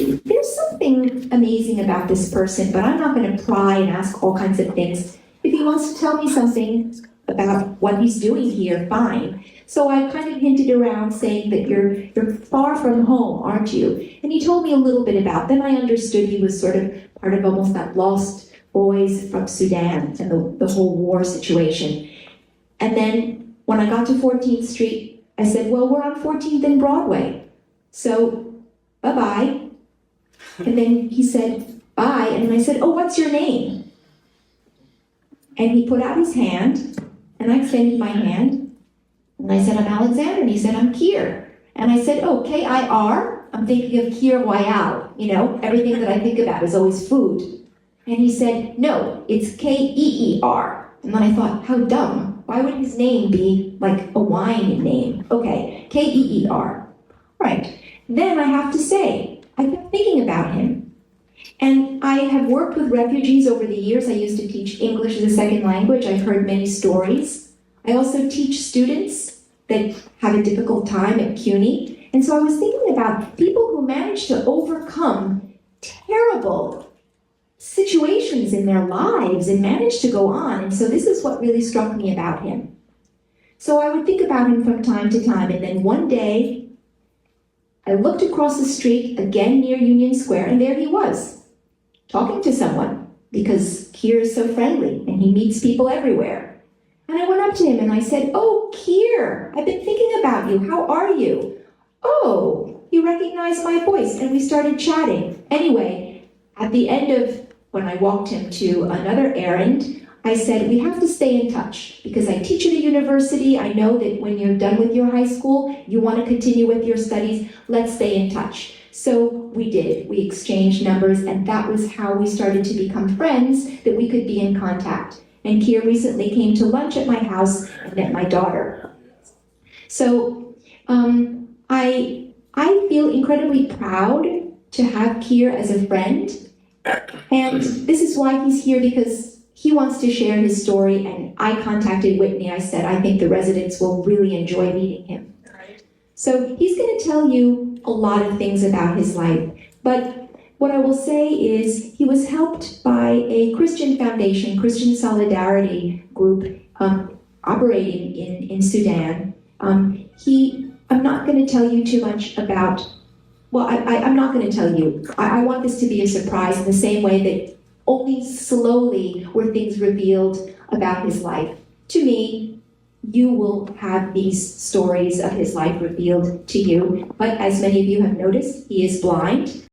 there's something amazing about this person, but I'm not going to pry and ask all kinds of things. If he wants to tell me something about what he's doing here, fine. So I kind of hinted around saying that you're far from home, aren't you? And he told me a little bit about them. I understood he was sort of part of almost that lost boys from Sudan and the whole war situation. And then when I got to 14th Street, I said, well, we're on 14th and Broadway. So, bye-bye. And then he said, bye. And I said, oh, what's your name? And he put out his hand, and I extended my hand. And I said, I'm Alexandra. And he said, I'm Kier. And I said, oh, K-I-R? I'm thinking of Kier Royale. You know, everything that I think about is always food. And he said, no, it's K-E-E-R. And then I thought, how dumb. Why would his name be like a wine name? Okay, K-E-E-R. Right. Then I have to say, I kept thinking about him. And I have worked with refugees over the years. I used to teach English as a second language. I've heard many stories. I also teach students that have a difficult time at CUNY. And so I was thinking about people who manage to overcome terrible situations in their lives and manage to go on. And so this is what really struck me about him. So I would think about him from time to time. And then one day, I looked across the street, again near Union Square, and there he was, talking to someone, because Kier is so friendly, and he meets people everywhere. And I went up to him and I said, oh, Kier, I've been thinking about you. How are you? Oh, he recognized my voice, and we started chatting. Anyway, at the end of when I walked him to another errand, I said, we have to stay in touch, because I teach at a university. I know that when you're done with your high school, you want to continue with your studies. Let's stay in touch. So we did. We exchanged numbers, and that was how we started to become friends, that we could be in contact. And Kier recently came to lunch at my house and met my daughter. So I feel incredibly proud to have Kier as a friend. And this is why he's here, because he wants to share his story, and I contacted Whitney. I said, I think the residents will really enjoy meeting him. So he's going to tell you a lot of things about his life. But what I will say is he was helped by a Christian foundation, Christian Solidarity group operating in Sudan. I'm not going to tell you too much about, well, I'm not going to tell you. I want this to be a surprise in the same way that only slowly were things revealed about his life. To me, you will have these stories of his life revealed to you. But as many of you have noticed, he is blind.